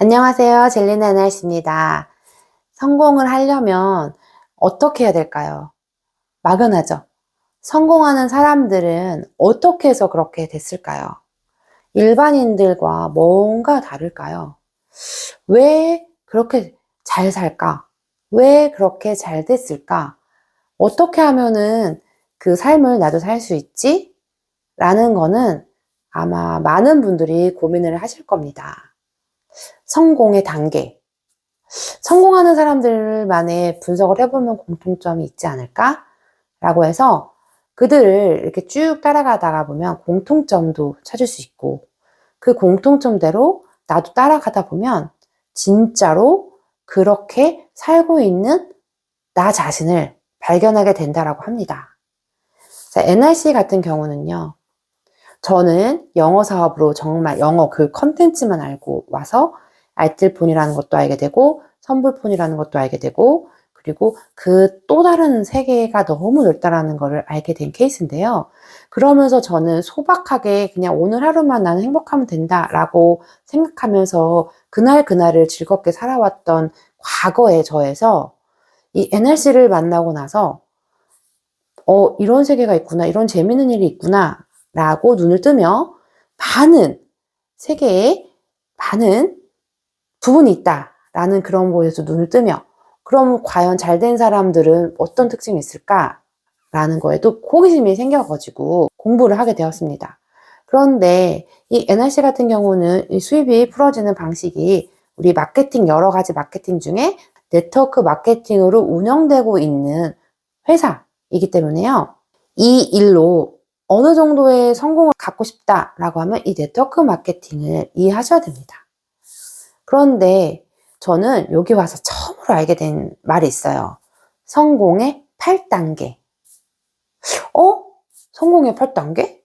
안녕하세요. 젤리나 날씨입니다. 성공을 하려면 어떻게 해야 될까요? 막연하죠? 성공하는 사람들은 어떻게 해서 그렇게 됐을까요? 일반인들과 뭔가 다를까요? 왜 그렇게 잘 살까? 왜 그렇게 잘 됐을까? 어떻게 하면은 그 삶을 나도 살 수 있지? 라는 거는 아마 많은 분들이 고민을 하실 겁니다. 성공의 단계. 성공하는 사람들만의 분석을 해보면 공통점이 있지 않을까? 라고 해서 그들을 이렇게 쭉 따라가다가 보면 공통점도 찾을 수 있고 그 공통점대로 나도 따라가다 보면 진짜로 그렇게 살고 있는 나 자신을 발견하게 된다라고 합니다. 자, NRC 같은 경우는요. 저는 영어 사업으로 정말 영어 그 컨텐츠만 알고 와서 알뜰폰이라는 것도 알게 되고 선불폰이라는 것도 알게 되고 그리고 그 또 다른 세계가 너무 넓다라는 거를 알게 된 케이스인데요. 그러면서 저는 소박하게 그냥 오늘 하루만 나는 행복하면 된다라고 생각하면서 그날그날을 즐겁게 살아왔던 과거의 저에서 이 NRC를 만나고 나서 이런 세계가 있구나, 이런 재밌는 일이 있구나 라고 눈을 뜨며 많은 세계에 많은 부분이 있다라는 그런 곳에서 눈을 뜨며 그럼 과연 잘된 사람들은 어떤 특징이 있을까라는 거에도 호기심이 생겨가지고 공부를 하게 되었습니다. 그런데 이 NRC 같은 경우는 이 수입이 풀어지는 방식이 우리 마케팅 여러 가지 마케팅 중에 네트워크 마케팅으로 운영되고 있는 회사이기 때문에요. 이 일로 어느 정도의 성공을 갖고 싶다라고 하면 이 네트워크 마케팅을 이해하셔야 됩니다. 그런데 저는 여기 와서 처음으로 알게 된 말이 있어요. 성공의 8단계. 성공의 8단계?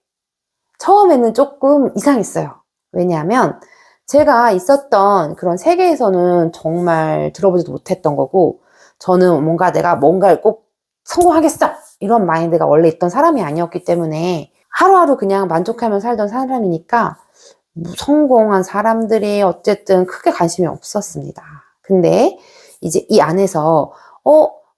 처음에는 조금 이상했어요. 왜냐하면 제가 있었던 그런 세계에서는 정말 들어보지도 못했던 거고 저는 뭔가 내가 뭔가를 꼭 성공하겠어! 이런 마인드가 원래 있던 사람이 아니었기 때문에 하루하루 그냥 만족하며 살던 사람이니까 성공한 사람들이 어쨌든 크게 관심이 없었습니다. 근데 이제 이 안에서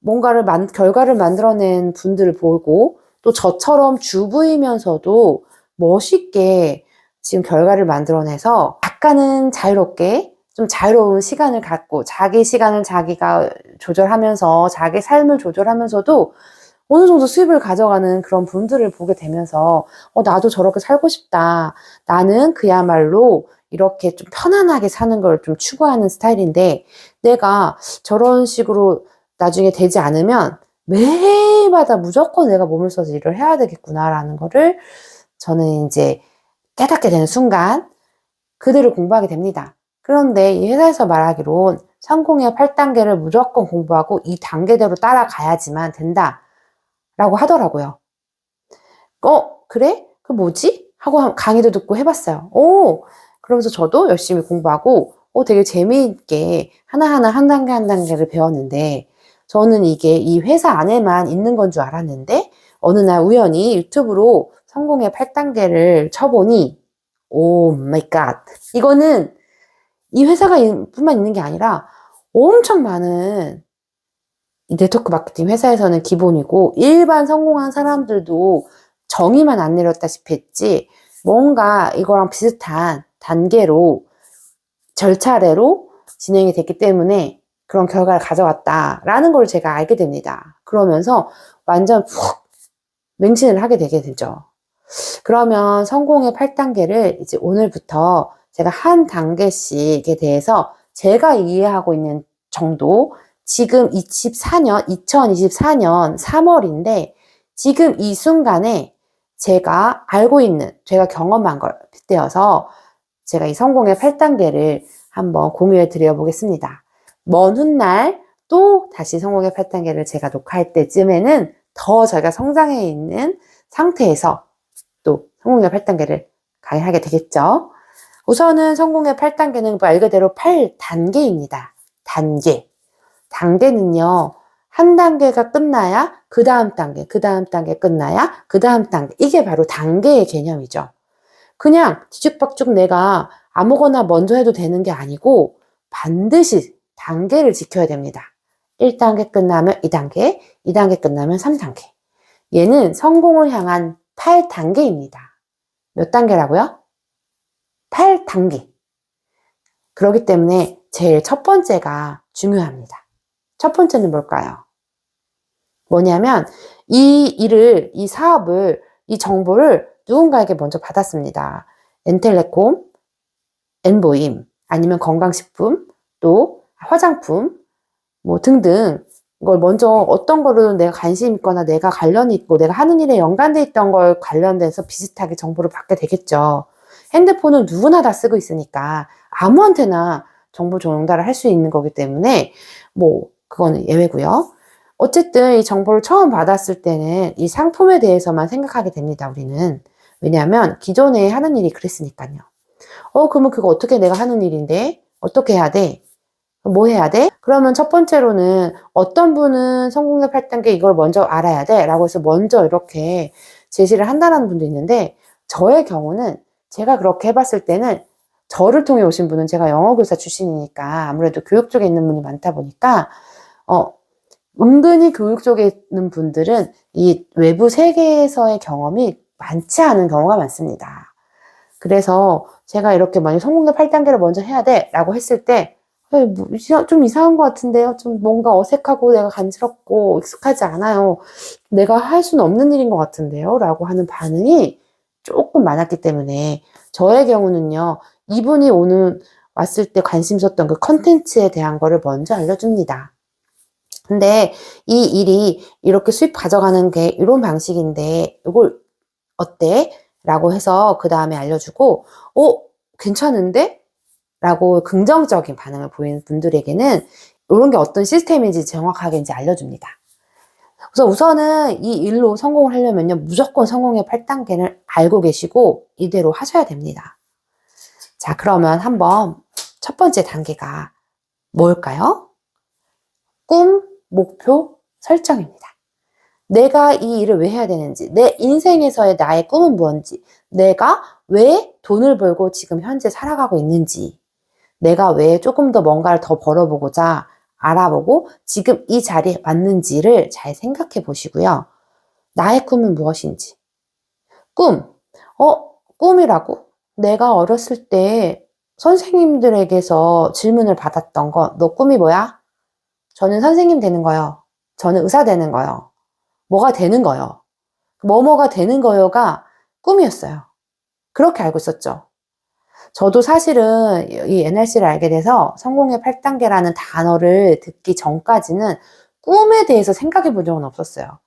뭔가를 결과를 만들어낸 분들을 보고 또 저처럼 주부이면서도 멋있게 지금 결과를 만들어내서 약간은 자유롭게 좀 자유로운 시간을 갖고 자기 시간을 자기가 조절하면서 자기 삶을 조절하면서도 어느 정도 수입을 가져가는 그런 분들을 보게 되면서 나도 저렇게 살고 싶다. 나는 그야말로 이렇게 좀 편안하게 사는 걸 좀 추구하는 스타일인데 내가 저런 식으로 나중에 되지 않으면 매일마다 무조건 내가 몸을 써서 일을 해야 되겠구나라는 거를 저는 이제 깨닫게 되는 순간 그들을 공부하게 됩니다. 그런데 이 회사에서 말하기론 성공의 8단계를 무조건 공부하고 이 단계대로 따라가야지만 된다. 라고 하더라고요. 그래? 그 뭐지? 하고 강의도 듣고 해봤어요. 그러면서 저도 열심히 공부하고, 되게 재미있게 하나하나 한 단계 한 단계를 배웠는데, 저는 이게 이 회사 안에만 있는 건 줄 알았는데, 어느 날 우연히 유튜브로 성공의 8단계를 쳐보니, 오 마이 갓. 이거는 이 회사가 뿐만 있는 게 아니라 엄청 많은 이 네트워크 마케팅 회사에서는 기본이고 일반 성공한 사람들도 정의만 안 내렸다시피 했지 뭔가 이거랑 비슷한 단계로 절차례로 진행이 됐기 때문에 그런 결과를 가져왔다라는 걸 제가 알게 됩니다. 그러면서 완전 푹 맹신을 하게 되게 되죠. 그러면 성공의 8단계를 이제 오늘부터 제가 한 단계씩에 대해서 제가 이해하고 있는 정도 지금 2024년 3월인데 지금 이 순간에 제가 알고 있는 제가 경험한 걸 빗대어서 제가 이 성공의 8단계를 한번 공유해 드려 보겠습니다. 먼 훗날 또 다시 성공의 8단계를 제가 녹화할 때쯤에는 더 저희가 성장해 있는 상태에서 또 성공의 8단계를 강의하게 되겠죠. 우선은 성공의 8단계는 말 그대로 8단계입니다. 단계. 단계는요. 한 단계가 끝나야 그 다음 단계, 그 다음 단계 끝나야 그 다음 단계. 이게 바로 단계의 개념이죠. 그냥 뒤죽박죽 내가 아무거나 먼저 해도 되는 게 아니고 반드시 단계를 지켜야 됩니다. 1단계 끝나면 2단계, 2단계 끝나면 3단계. 얘는 성공을 향한 8단계입니다. 몇 단계라고요? 8단계. 그렇기 때문에 제일 첫 번째가 중요합니다. 첫 번째는 뭘까요? 뭐냐면 이 사업을, 이 정보를 누군가에게 먼저 받았습니다. 엔텔레콤, 엔보임, 아니면 건강식품, 또 화장품, 뭐 등등 이걸 먼저 어떤 거를 내가 관심 있거나 내가 관련이 있고 내가 하는 일에 연관돼 있던 걸 관련돼서 비슷하게 정보를 받게 되겠죠. 핸드폰은 누구나 다 쓰고 있으니까 아무한테나 정보 전달을 할 수 있는 거기 때문에 뭐 그거는 예외고요. 어쨌든 이 정보를 처음 받았을 때는 이 상품에 대해서만 생각하게 됩니다, 우리는. 왜냐하면 기존에 하는 일이 그랬으니까요. 그러면 그거 어떻게 내가 하는 일인데? 어떻게 해야 돼? 뭐 해야 돼? 그러면 첫 번째로는 어떤 분은 성공의 8단계 이걸 먼저 알아야 돼 라고 해서 먼저 이렇게 제시를 한다는 분도 있는데, 저의 경우는 제가 그렇게 해봤을 때는 저를 통해 오신 분은 제가 영어교사 출신이니까 아무래도 교육 쪽에 있는 분이 많다 보니까 은근히 교육 쪽에 있는 분들은 이 외부 세계에서의 경험이 많지 않은 경우가 많습니다. 그래서 제가 이렇게 만약 성공의 8단계를 먼저 해야 돼 라고 했을 때 좀 이상한 것 같은데요. 좀 뭔가 어색하고 내가 간지럽고 익숙하지 않아요. 내가 할 수는 없는 일인 것 같은데요. 라고 하는 반응이 조금 많았기 때문에 저의 경우는요. 이분이 왔을 때 관심 있었던 그 컨텐츠에 대한 거를 먼저 알려줍니다. 근데 이 일이 이렇게 수입 가져가는 게 이런 방식인데 이걸 어때? 라고 해서 그 다음에 알려주고 괜찮은데? 라고 긍정적인 반응을 보이는 분들에게는 이런 게 어떤 시스템인지 정확하게 이제 알려줍니다. 그래서 우선은 이 일로 성공을 하려면요, 무조건 성공의 8단계를 알고 계시고 이대로 하셔야 됩니다. 자, 그러면 한번 첫 번째 단계가 뭘까요? 꿈, 목표, 설정입니다. 내가 이 일을 왜 해야 되는지, 내 인생에서의 나의 꿈은 무엇인지, 내가 왜 돈을 벌고 지금 현재 살아가고 있는지, 내가 왜 조금 더 뭔가를 더 벌어보고자 알아보고 지금 이 자리에 맞는지를 잘 생각해 보시고요. 나의 꿈은 무엇인지. 꿈이라고? 내가 어렸을 때 선생님들에게서 질문을 받았던 거, 너 꿈이 뭐야? 저는 선생님 되는 거요. 저는 의사 되는 거요. 뭐가 되는 거요. 뭐뭐가 되는 거요가 꿈이었어요. 그렇게 알고 있었죠. 저도 사실은 이 NRC를 알게 돼서 성공의 8단계라는 단어를 듣기 전까지는 꿈에 대해서 생각해 본 적은 없었어요.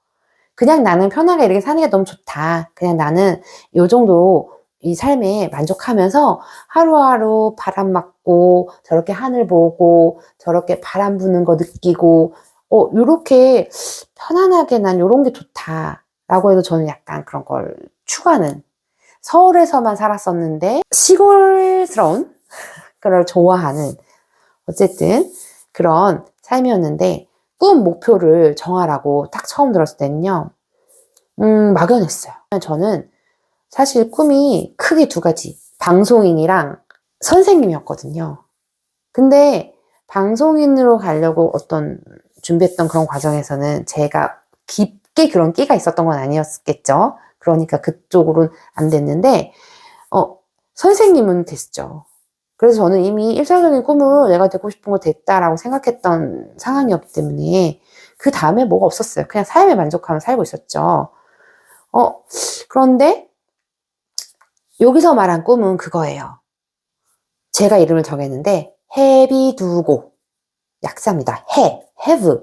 그냥 나는 편하게 이렇게 사는 게 너무 좋다. 그냥 나는 요 정도 이 삶에 만족하면서 하루하루 바람 맞고 저렇게 하늘 보고 저렇게 바람 부는 거 느끼고 요렇게 편안하게 난 요런 게 좋다라고 해서 저는 약간 그런 걸 추구하는, 서울에서만 살았었는데 시골스러운 그걸 좋아하는 어쨌든 그런 삶이었는데, 꿈 목표를 정하라고 딱 처음 들었을 때는요 막연했어요. 저는 사실 꿈이 크게 두 가지, 방송인이랑 선생님이었거든요. 근데 방송인으로 가려고 준비했던 그런 과정에서는 제가 깊게 그런 끼가 있었던 건 아니었겠죠. 그러니까 그쪽으로는 안 됐는데 선생님은 됐죠. 그래서 저는 이미 일차적인 꿈을 내가 되고 싶은 거 됐다라고 생각했던 상황이었기 때문에 그 다음에 뭐가 없었어요. 그냥 삶에 만족하며 살고 있었죠. 그런데 여기서 말한 꿈은 그거예요. 제가 이름을 정했는데 해비두고, 약자입니다. have,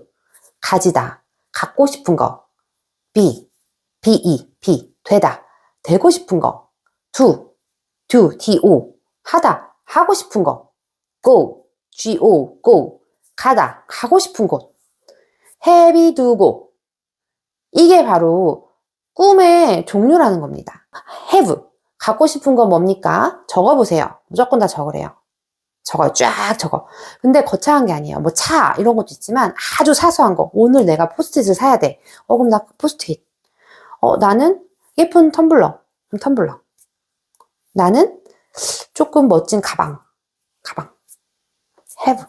가지다, 갖고 싶은 거. be, 되다, 되고 싶은 거. do, 하다, 하고 싶은 거. go, 가다, 가고 싶은 곳. 해비두고, 이게 바로 꿈의 종류라는 겁니다. have, 갖고 싶은 건 뭡니까? 적어보세요. 무조건 다 적으래요. 쫙 적어. 근데 거창한 게 아니에요. 뭐 차 이런 것도 있지만 아주 사소한 거. 오늘 내가 포스트잇을 사야 돼. 그럼 나 포스트잇. 나는 예쁜 텀블러. 나는 조금 멋진 가방. have.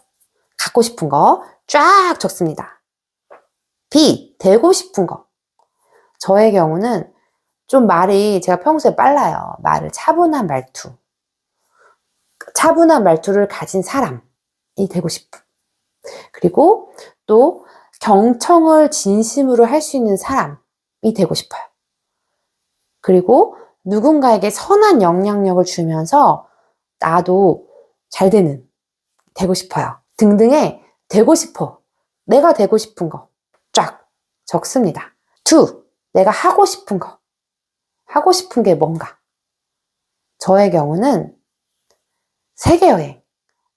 갖고 싶은 거 쫙 적습니다. be. 되고 싶은 거. 저의 경우는 좀 말이 제가 평소에 빨라요. 말을 차분한 말투. 차분한 말투를 가진 사람이 되고 싶음. 그리고 또 경청을 진심으로 할 수 있는 사람이 되고 싶어요. 그리고 누군가에게 선한 영향력을 주면서 나도 잘 되고 싶어요. 등등의 되고 싶어. 내가 되고 싶은 거 쫙 적습니다. to. 내가 하고 싶은 거. 하고 싶은 게 뭔가. 저의 경우는 세계여행.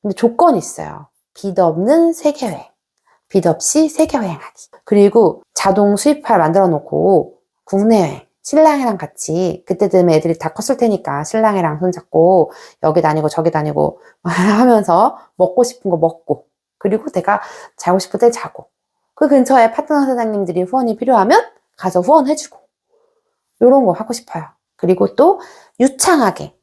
근데 조건이 있어요. 빚 없는 세계여행. 빚 없이 세계여행하기. 그리고 자동 수입할 만들어 놓고 국내 여행. 신랑이랑 같이 그때 되면 애들이 다 컸을 테니까 신랑이랑 손잡고 여기 다니고 저기 다니고 하면서 먹고 싶은 거 먹고 그리고 내가 자고 싶을 때 자고 그 근처에 파트너 사장님들이 후원이 필요하면 가서 후원해주고 이런 거 하고 싶어요. 그리고 또 유창하게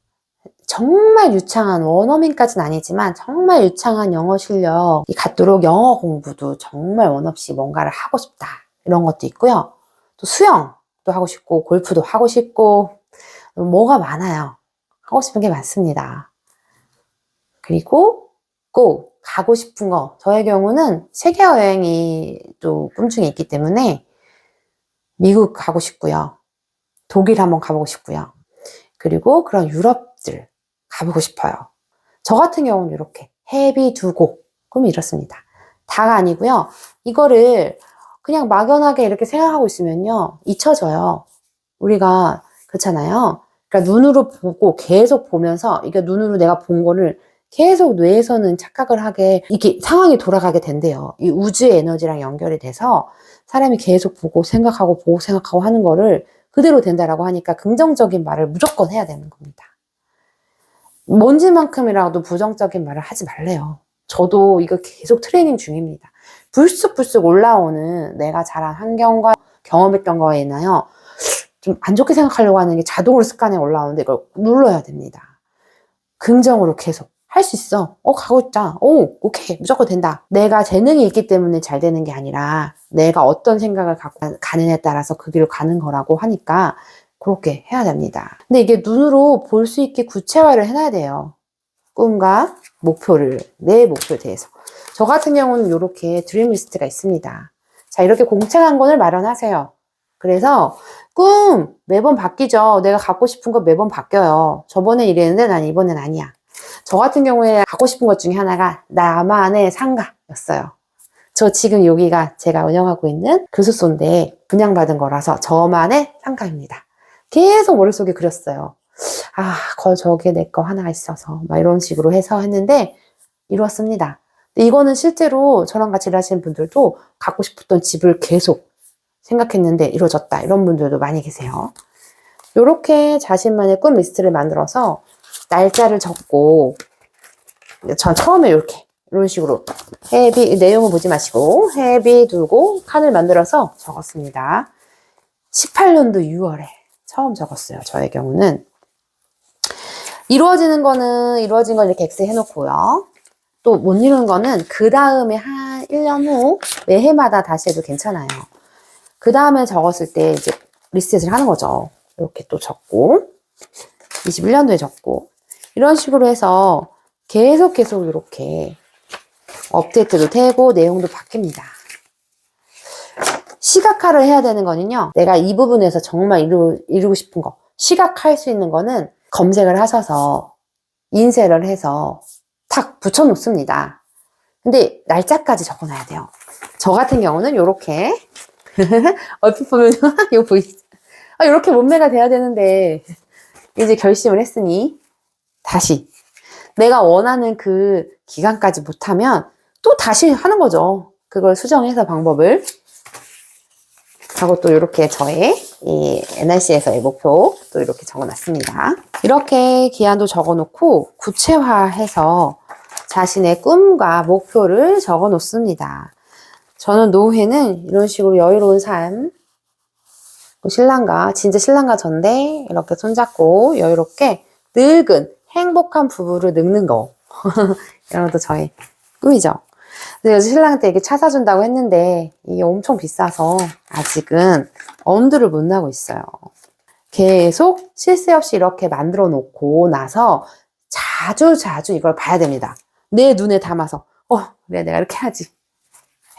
정말 유창한 원어민까지는 아니지만 정말 유창한 영어 실력이 갖도록 영어 공부도 정말 원 없이 뭔가를 하고 싶다 이런 것도 있고요. 또 수영도 하고 싶고 골프도 하고 싶고 뭐가 많아요. 하고 싶은 게 많습니다. 그리고 go 가고 싶은 거 저의 경우는 세계 여행이 또 꿈중에 있기 때문에 미국 가고 싶고요. 독일 한번 가보고 싶고요. 그리고 그런 유럽들 가보고 싶어요. 저 같은 경우는 이렇게 헤비 두고 꿈이 이렇습니다. 다가 아니고요. 이거를 그냥 막연하게 이렇게 생각하고 있으면요. 잊혀져요. 우리가 그렇잖아요. 그러니까 눈으로 보고 계속 보면서 이게 눈으로 내가 본 거를 계속 뇌에서는 착각을 하게 이게 상황이 돌아가게 된대요. 이 우주의 에너지랑 연결이 돼서 사람이 계속 보고 생각하고 하는 거를 그대로 된다라고 하니까 긍정적인 말을 무조건 해야 되는 겁니다. 뭔지만큼이라도 부정적인 말을 하지 말래요. 저도 이거 계속 트레이닝 중입니다. 불쑥불쑥 올라오는 내가 자란 환경과 경험했던 거에 인하여 좀 안 좋게 생각하려고 하는 게 자동으로 습관에 올라오는데 이걸 눌러야 됩니다. 긍정으로 계속 할 수 있어. 가고 있다. 오케이. 무조건 된다. 내가 재능이 있기 때문에 잘 되는 게 아니라 내가 어떤 생각을 갖고 가느냐에 따라서 그 길을 가는 거라고 하니까 그렇게 해야 됩니다. 근데 이게 눈으로 볼 수 있게 구체화를 해놔야 돼요. 꿈과 목표를, 내 목표에 대해서. 저 같은 경우는 이렇게 드림 리스트가 있습니다. 자, 이렇게 공책 한 권을 마련하세요. 그래서 꿈 매번 바뀌죠. 내가 갖고 싶은 거 매번 바뀌어요. 저번에 이랬는데 난 이번엔 아니야. 저 같은 경우에 갖고 싶은 것 중에 하나가 나만의 상가였어요. 저 지금 여기가 제가 운영하고 있는 교습소인데 분양받은 거라서 저만의 상가입니다. 계속 머릿속에 그렸어요. 저기에 내 거 하나 있어서 막 이런 식으로 해서 했는데 이루었습니다. 근데 이거는 실제로 저랑 같이 일하시는 분들도 갖고 싶었던 집을 계속 생각했는데 이루어졌다 이런 분들도 많이 계세요. 이렇게 자신만의 꿈 리스트를 만들어서 날짜를 적고 전 처음에 이런 식으로 내용을 보지 마시고 헤비 두고 칸을 만들어서 적었습니다. 18년도 6월에 처음 적었어요. 저의 경우는 이루어진 건 이렇게 X 해놓고요. 또 못 이루는 거는 그 다음에 한 1년 후 매해마다 다시 해도 괜찮아요. 그 다음에 적었을 때 이제 리셋을 하는 거죠. 이렇게 또 적고 21년도에 적고 이런 식으로 해서 계속 이렇게 업데이트도 되고 내용도 바뀝니다. 시각화를 해야 되는 거는요. 내가 이 부분에서 정말 이루고 싶은 거 시각화할 수 있는 거는 검색을 하셔서 인쇄를 해서 탁 붙여 놓습니다. 근데 날짜까지 적어 놔야 돼요. 저 같은 경우는 이렇게 얼핏 보면 이거 보이시죠? 이렇게 몸매가 돼야 되는데 이제 결심을 했으니 다시 내가 원하는 그 기간까지 못하면 또 다시 하는 거죠. 그걸 수정해서 방법을 하고 또 이렇게 저의 이 NRC에서의 목표 또 이렇게 적어놨습니다. 이렇게 기한도 적어놓고 구체화해서 자신의 꿈과 목표를 적어놓습니다. 저는 노후에는 이런 식으로 여유로운 삶, 진짜 신랑과 전데 이렇게 손잡고 여유롭게 늙은 행복한 부부를 늙는 거 이런 것도 저의 꿈이죠. 그래서 신랑한테 이게 차 사준다고 했는데 이게 엄청 비싸서 아직은 엄두를 못 나고 있어요. 계속 쉴 새 없이 이렇게 만들어 놓고 나서 자주 이걸 봐야 됩니다. 내 눈에 담아서 그래 내가 이렇게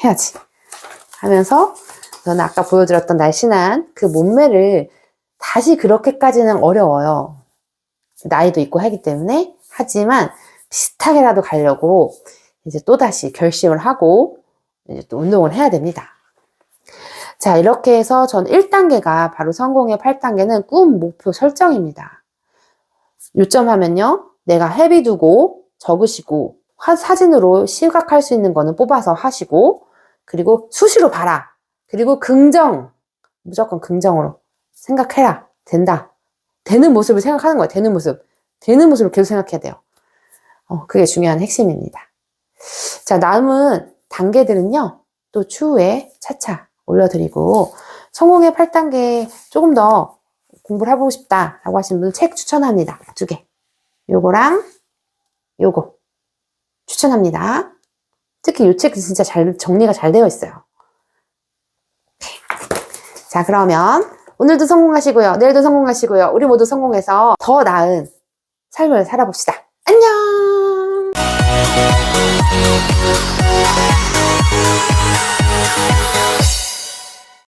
해야지 하면서 저는 아까 보여드렸던 날씬한 그 몸매를 다시 그렇게까지는 어려워요. 나이도 있고 하기 때문에. 하지만 비슷하게라도 가려고 이제 또다시 결심을 하고 이제 또 운동을 해야 됩니다. 자, 이렇게 해서 전 1단계가 바로 성공의 8단계는 꿈 목표 설정입니다. 요점하면요, 내가 헤비 두고 적으시고 사진으로 시각할 수 있는 거는 뽑아서 하시고, 그리고 수시로 봐라. 그리고 무조건 긍정으로 생각해라. 된다. 되는 모습을 생각하는 거예요. 되는 모습을 계속 생각해야 돼요. 그게 중요한 핵심입니다. 자, 남은 단계들은요, 또 추후에 차차 올려드리고, 성공의 8단계 조금 더 공부를 해보고 싶다 라고 하신 분은 책 추천합니다. 2개. 요거랑 요거 추천합니다. 특히 이 책이 진짜 정리가 잘 되어 있어요. 자, 그러면 오늘도 성공하시고요. 내일도 성공하시고요. 우리 모두 성공해서 더 나은 삶을 살아봅시다. 안녕!